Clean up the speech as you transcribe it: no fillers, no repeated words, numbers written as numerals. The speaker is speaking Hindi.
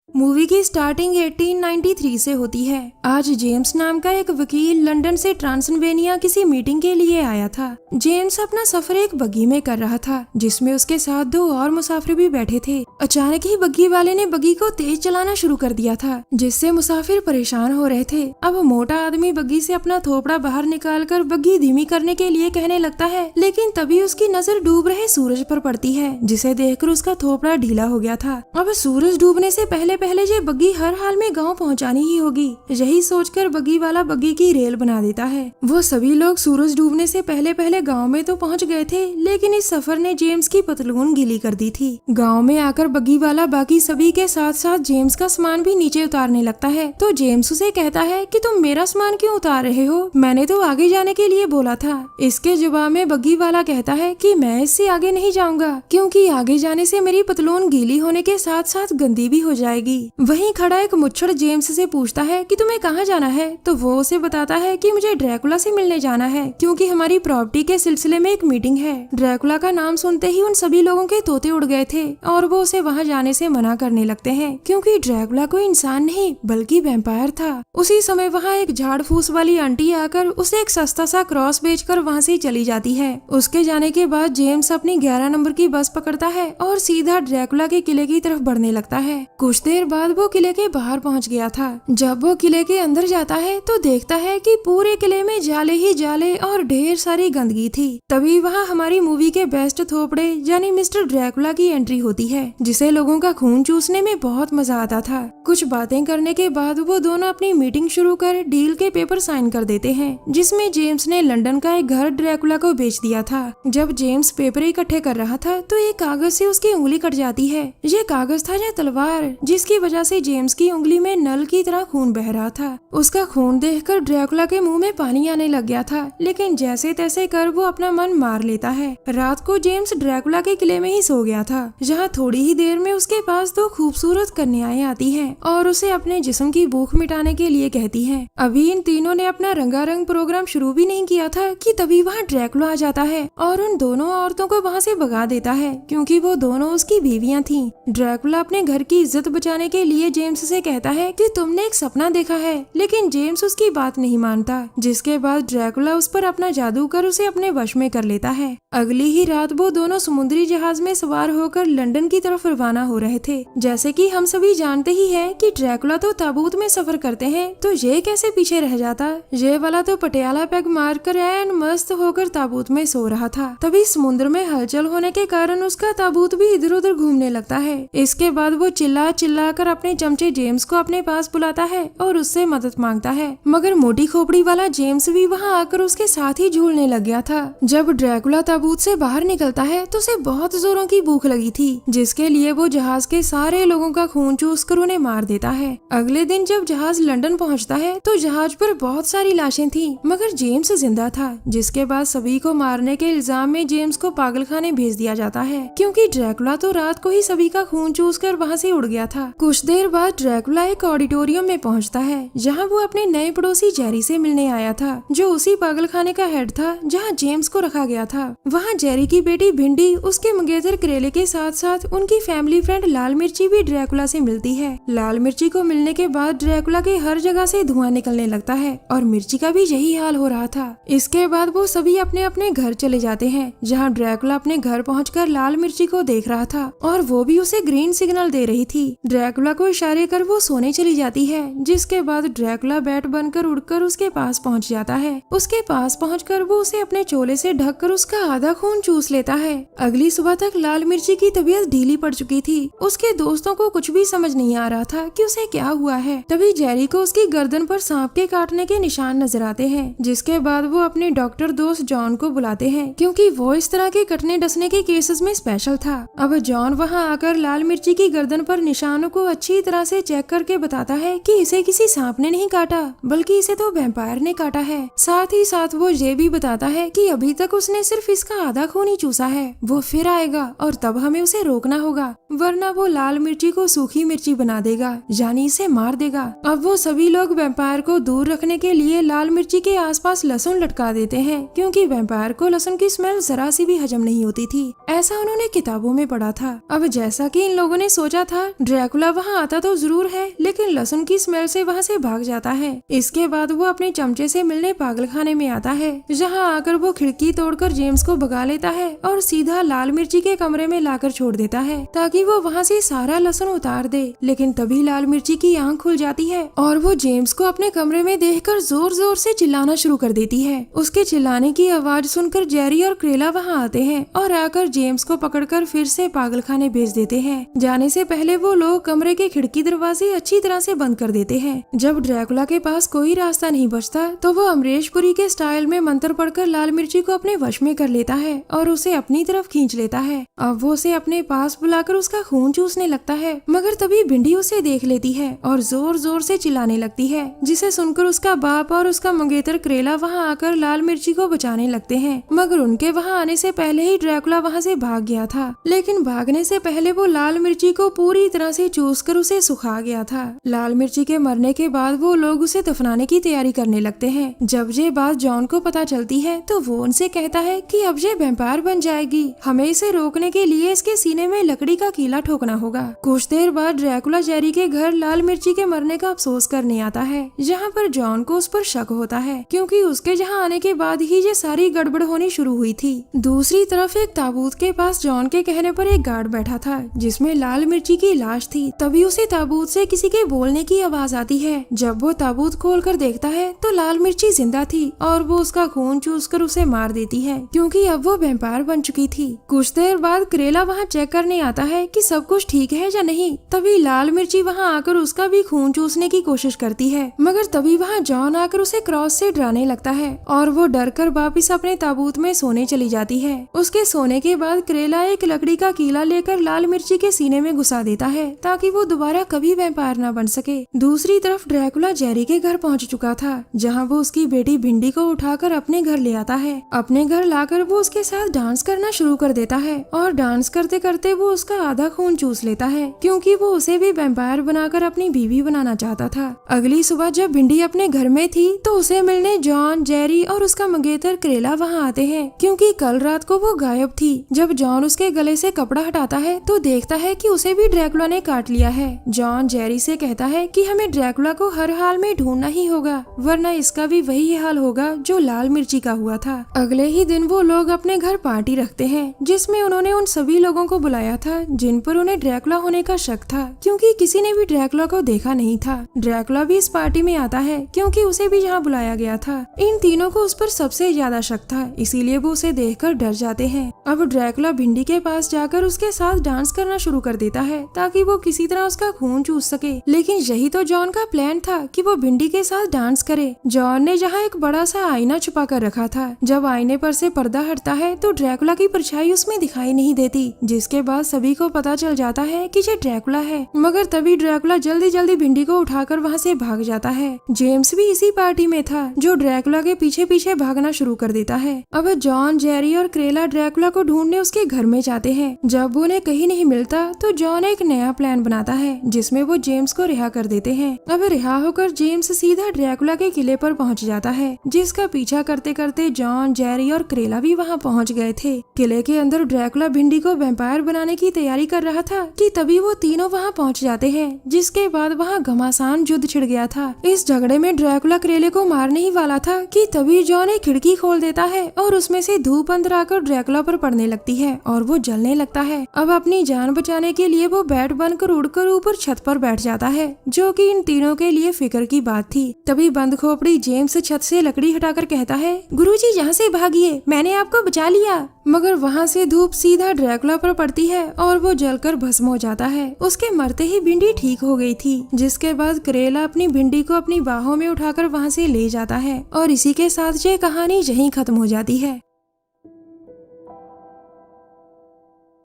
मूवी की स्टार्टिंग 1893 से होती है। आज जेम्स नाम का एक वकील लंदन से ट्रांसिल्वेनिया किसी मीटिंग के लिए आया था। जेम्स अपना सफर एक बग्गी में कर रहा था, जिसमें उसके साथ दो और मुसाफिर भी बैठे थे। अचानक ही बग्गी वाले ने बग्गी को तेज चलाना शुरू कर दिया था, जिससे मुसाफिर परेशान हो रहे थे। अब मोटा आदमी बग्गी से अपना थोपड़ा बाहर निकालकर बग्गी धीमी करने के लिए कहने लगता है, लेकिन तभी उसकी नजर डूब रहे सूरज पर पड़ती है, जिसे देखकर उसका थोपड़ा ढीला हो गया था। अब सूरज डूबने से पहले ये बग्गी हर हाल में गांव पहुंचानी ही होगी। यही सोचकर बग्गी वाला बग्गी की रेल बना देता है। वो सभी लोग सूरज डूबने से पहले गांव में तो पहुंच गए थे, लेकिन इस सफर ने जेम्स की पतलून गीली कर दी थी। गांव में आकर बग्गी वाला बाकी सभी के साथ साथ जेम्स का सामान भी नीचे उतारने लगता है। तो जेम्स उसे कहता है कि तुम मेरा सामान क्यों उतार रहे हो, मैंने तो आगे जाने के लिए बोला था। इसके जवाब में बग्गी वाला कहता है कि मैं इससे आगे नहीं जाऊंगा, क्योंकि आगे जाने से मेरी पतलून गीली होने के साथ साथ गंदी भी हो जाएगी। वहीं खड़ा एक मुच्छड़ जेम्स से पूछता है कि तुम्हें कहाँ जाना है, तो वो उसे बताता है कि मुझे ड्रैकुला से मिलने जाना है, क्योंकि हमारी प्रॉपर्टी के सिलसिले में एक मीटिंग है। ड्रैकुला का नाम सुनते ही उन सभी लोगों के तोते उड़ गए थे और वो उसे वहाँ जाने से मना करने लगते हैं, क्योंकि ड्रैकुला कोई इंसान नहीं बल्कि वैम्पायर था। उसी समय वहाँ एक झाड़ फूस वाली आंटी आकर उसे एक सस्ता सा क्रॉस बेचकर वहाँ से चली जाती है। उसके जाने के बाद जेम्स अपनी 11 नंबर की बस पकड़ता है और सीधा ड्रैकुला के किले की तरफ बढ़ने लगता है। कुछ देर बाद वो किले के बाहर पहुंच गया था। जब वो किले के अंदर जाता है तो देखता है कि पूरे किले में जाले ही जाले और ढेर सारी गंदगी थी। तभी वहाँ हमारी मूवी के बेस्ट थोपड़े यानी मिस्टर ड्रैकुला की एंट्री होती है, जिसे लोगों का खून चूसने में बहुत मजा आता था। कुछ बातें करने के बाद वो दोनों अपनी मीटिंग शुरू कर डील के पेपर साइन कर देते हैं, जिसमें जेम्स ने लंदन का एक घर ड्रैकुला को बेच दिया था। जब जेम्स पेपर इकट्ठे कर रहा था तो एक कागज से उसकी उंगली कट जाती है। ये कागज था या तलवार, जिसकी वजह से जेम्स की उंगली में नल की तरह खून बह रहा था। उसका खून देखकर ड्रैकुला के मुंह में पानी आने लग गया था, लेकिन जैसे तैसे कर वो अपना मन मार लेता है। रात को जेम्स ड्रैकुला के किले में ही सो गया था, जहाँ थोड़ी ही देर में उसके पास दो खूबसूरत कन्याएं आती हैं और उसे अपने जिस्म की भूख मिटाने के लिए कहती हैं। अभी इन तीनों ने अपना रंगारंग प्रोग्राम शुरू भी नहीं किया था कि तभी वहाँ ड्रैकुला आ जाता है और उन दोनों औरतों को वहाँ से भगा देता है, क्योंकि वो दोनों उसकी बीवियां थीं। ड्रैकुला अपने घर की इज्जत बचाने के लिए जेम्स से कहता है कि तुमने एक सपना देखा है, लेकिन जेम्स उसकी बात नहीं मानता, जिसके बाद ड्रैकुला उस पर अपना जादू कर उसे अपने वश में कर लेता है। अगली ही रात वो दोनों समुद्री जहाज में सवार होकर लंदन की तरफ रवाना हो रहे थे। जैसे कि हम सभी जानते ही हैं कि ड्रैकुला तो ताबूत में सफर करते हैं, तो ये कैसे पीछे रह जाता। ये वाला तो पटियाला पैग मारकर एन मस्त होकर ताबूत में सो रहा था। तभी समुद्र में हलचल होने के कारण उसका ताबूत भी इधर उधर घूमने लगता है। इसके बाद वो चिल्ला चिल्ला कर अपने चमचे जेम्स को अपने पास बुलाता है और उससे मदद मांगता है, मगर मोटी खोपड़ी वाला जेम्स भी वहाँ आकर उसके साथ ही झूलने लग गया था। जब ड्रैकुला ताबूत से बाहर निकलता है तो उसे बहुत जोरों की भूख लगी थी, जिसके लिए वो जहाज के सारे लोगों का खून चूस कर उन्हें मार देता है। अगले दिन जब जहाज लंदन पहुँचता है तो जहाज पर बहुत सारी लाशें थी, मगर जेम्स जिंदा था, जिसके बाद सभी को मारने के इल्जाम में जेम्स को पागलखाने भेज दिया जाता है, क्योंकि ड्रैकुला तो रात को ही सभी का खून चूस कर वहाँ से उड़ गया था। कुछ देर बाद ड्रैकुला एक ऑडिटोरियम में पहुंचता है, जहां वो अपने नए पड़ोसी जेरी से मिलने आया था, जो उसी पागलखाने का हेड था जहां जेम्स को रखा गया था। वहां जेरी की बेटी भिंडी उसके मंगेतर करेले के साथ साथ उनकी फैमिली फ्रेंड लाल मिर्ची भी ड्रैकुला से मिलती है। लाल मिर्ची को मिलने के बाद ड्रैकुला के हर जगह से धुआं निकलने लगता है और मिर्ची का भी यही हाल हो रहा था। इसके बाद वो सभी अपने अपने घर चले जाते हैं, जहाँ ड्रैकुला अपने घर पहुँचकर लाल मिर्ची को देख रहा था और वो भी उसे ग्रीन सिग्नल दे रही थी। ड्रैकुला को इशारे कर वो सोने चली जाती है, जिसके बाद ड्रैकुला बैट बनकर उड़कर उसके पास पहुंच जाता है। उसके पास पहुंचकर वो उसे अपने चोले से ढककर उसका आधा खून चूस लेता है। अगली सुबह तक लाल मिर्ची की तबीयत ढीली पड़ चुकी थी। उसके दोस्तों को कुछ भी समझ नहीं आ रहा था कि उसे क्या हुआ है। तभी जेरी को उसकी गर्दन पर सांप के काटने के निशान नजर आते हैं, जिसके बाद वो अपने डॉक्टर दोस्त जॉन को बुलाते हैं, क्योंकि वो इस तरह के कटने डसने के केसेस में स्पेशल था। अब जॉन वहाँ आकर लाल मिर्ची की गर्दन पर निशानों को अच्छी तरह से चेक करके बताता है कि इसे किसी सांप ने नहीं काटा, बल्कि इसे तो वैम्पायर ने काटा है। साथ ही साथ वो ये भी बताता है कि अभी तक उसने सिर्फ इसका आधा खून ही चूसा है, वो फिर आएगा और तब हमें उसे रोकना होगा, वरना वो लाल मिर्ची को सूखी मिर्ची बना देगा, यानी इसे मार देगा। अब वो सभी लोग वैम्पायर को दूर रखने के लिए लाल मिर्ची के आसपास लहसुन लटका देते हैं, क्योंकि वैम्पायर को लहसुन की स्मेल जरा सी भी हजम नहीं होती थी। ऐसा उन्होंने किताबों में पढ़ा था। अब जैसा कि इन लोगों ने सोचा था, ड्रैकुला ड्रैकुला वहाँ आता तो जरूर है, लेकिन लहसुन की स्मेल से वहाँ से भाग जाता है। इसके बाद वो अपने चमचे से मिलने पागलखाने में आता है, जहाँ आकर वो खिड़की तोड़कर जेम्स को भगा लेता है और सीधा लाल मिर्ची के कमरे में लाकर छोड़ देता है ताकि वो वहाँ से सारा लहसुन उतार दे। लेकिन तभी लाल मिर्ची की आंख खुल जाती है और वो जेम्स को अपने कमरे में देखकर जोर जोर से चिल्लाना शुरू कर देती है। उसके चिल्लाने की आवाज सुनकर जेरी और क्रेला वहाँ आते हैं और आकर जेम्स को पकड़कर फिर से पागलखाने भेज देते हैं। जाने से पहले वो लोग कमरे के खिड़की दरवाजे अच्छी तरह से बंद कर देते हैं। जब ड्रैकुला के पास कोई रास्ता नहीं बचता तो वो अमरीशपुरी के स्टाइल में मंत्र पढ़कर लाल मिर्ची को अपने वश में कर लेता है और उसे अपनी तरफ खींच लेता है। अब वो उसे अपने पास बुलाकर उसका खून चूसने लगता है, मगर तभी भिंडी उसे देख लेती है और जोर जोर से चिल्लाने लगती है, जिसे सुनकर उसका बाप और उसका मंगेतर क्रेला वहाँ आकर लाल मिर्ची को बचाने लगते हैं। मगर उनके वहाँ आने से पहले ही ड्रैकुला वहाँ से भाग गया था, लेकिन भागने से पहले वो लाल मिर्ची को पूरी तरह से चूसकर उसे सुखा गया था। लाल मिर्ची के मरने के बाद वो लोग उसे दफनाने की तैयारी करने लगते हैं। जब ये बात जॉन को पता चलती है तो वो उनसे कहता है कि अब ये वैम्पायर बन जाएगी, हमें इसे रोकने के लिए इसके सीने में लकड़ी का कीला ठोकना होगा। कुछ देर बाद ड्रैकुला जेरी के घर लाल मिर्ची के मरने का अफसोस करने आता है, जहाँ पर जॉन को उस पर शक होता है क्योंकि उसके जहाँ आने के बाद ही ये सारी गड़बड़ होनी शुरू हुई थी। दूसरी तरफ एक ताबूत के पास जॉन के कहने पर एक गार्ड बैठा था जिसमें लाल मिर्ची की लाश थी। तभी उसे ताबूत से किसी के बोलने की आवाज आती है। जब वो ताबूत खोलकर देखता है तो लाल मिर्ची जिंदा थी और वो उसका खून चूसकर उसे मार देती है क्योंकि अब वो वैम्पायर बन चुकी थी। कुछ देर बाद क्रेला वहाँ चेक करने आता है कि सब कुछ ठीक है या नहीं। तभी लाल मिर्ची वहाँ आकर उसका भी खून चूसने की कोशिश करती है, मगर तभी वहाँ जॉन आकर उसे क्रॉस से डराने लगता है और वो डरकर वापिस अपने ताबूत में सोने चली जाती है। उसके सोने के बाद क्रेला एक लकड़ी का कीला लेकर लाल मिर्ची के सीने में घुसा देता है ताकि वो दोबारा कभी वैम्पायर न बन सके। दूसरी तरफ ड्रैकुला जेरी के घर पहुंच चुका था, जहां वो उसकी बेटी भिंडी को उठाकर अपने घर ले आता है। अपने घर लाकर वो उसके साथ डांस करना शुरू कर देता है और डांस करते करते वो उसका आधा खून चूस लेता है क्योंकि वो उसे भी वैम्पायर बनाकर अपनी बीवी बनाना चाहता था। अगली सुबह जब भिंडी अपने घर में थी तो उसे मिलने जॉन, जेरी और उसका मंगेतर क्रेला वहाँ आते हैं क्योंकि कल रात को वो गायब थी। जब जॉन उसके गले से कपड़ा हटाता है तो देखता है कि उसे भी ड्रैकुला ने काट लिया है। जॉन जेरी से कहता है कि हमें ड्रैकुला को हर हाल में ढूंढना ही होगा, वरना इसका भी वही हाल होगा जो लाल मिर्ची का हुआ था। अगले ही दिन वो लोग अपने घर पार्टी रखते हैं जिसमें उन्होंने उन सभी लोगों को बुलाया था जिन पर उन्हें ड्रैकुला होने का शक था क्योंकि किसी ने भी ड्रैकुला को देखा नहीं था। ड्रैकुला भी इस पार्टी में आता है क्योंकि उसे भी यहाँ बुलाया गया था। इन तीनों को उस पर सबसे ज्यादा शक था, इसीलिए वो उसे देखकर डर जाते हैं। अब ड्रैकुला भिंडी के पास जाकर उसके साथ डांस करना शुरू कर देता है ताकि वो किसी तरह उसका खून चूस सके, लेकिन यही तो जॉन का प्लान था कि वो भिंडी के साथ डांस करे। जॉन ने जहाँ एक बड़ा सा आईना छुपा कर रखा था। जब आईने पर से पर्दा हटता है तो ड्रैकुला की परछाई उसमें दिखाई नहीं देती, जिसके बाद सभी को पता चल जाता है कि ये ड्रैकुला है। मगर तभी ड्रैकुला जल्दी जल्दी भिंडी को उठाकर वहाँ से भाग जाता है। जेम्स भी इसी पार्टी में था जो ड्रैकुला के पीछे पीछे भागना शुरू कर देता है। अब जॉन, जेरी और क्रेला ड्रैकुला को ढूंढने उसके घर में जाते हैं। जब वो उन्हें कहीं नहीं मिलता तो जॉन एक नया प्लान बनाता है जिसमें वो जेम्स को रिहा कर देते हैं। अब रिहा होकर जेम्स सीधा ड्रैकुला के किले पर पहुंच जाता है, जिसका पीछा करते करते जॉन, जेरी और क्रेला भी वहां पहुंच गए थे। किले के अंदर ड्रैकुला भिंडी को वैम्पायर बनाने की तैयारी कर रहा था कि तभी वो तीनों वहां पहुंच जाते हैं, जिसके बाद वहां घमासान युद्ध छिड़ गया था। इस झगड़े में ड्रैकुला क्रेले को मारने ही वाला था कि तभी जॉन एक खिड़की खोल देता है और उसमें से धूप अंदर आकर ड्रैकुला पर पड़ने लगती है और वो जलने लगता है। अब अपनी जान बचाने के लिए वो बैट बनकर उड़कर ऊपर छत पर बैठ जाता है, जो कि इन तीनों के लिए फिक्र की बात थी। तभी बंद खोपड़ी जेम्स छत से लकड़ी हटाकर कहता है, गुरुजी यहाँ से भागिए, मैंने आपको बचा लिया। मगर वहाँ से धूप सीधा ड्रैकुला पर पड़ती है और वो जलकर भस्म हो जाता है। उसके मरते ही भिंडी ठीक हो गई थी, जिसके बाद क्रेला अपनी भिंडी को अपनी बाहों में उठाकर वहाँ से ले जाता है और इसी के साथ ये कहानी यहीं खत्म हो जाती है।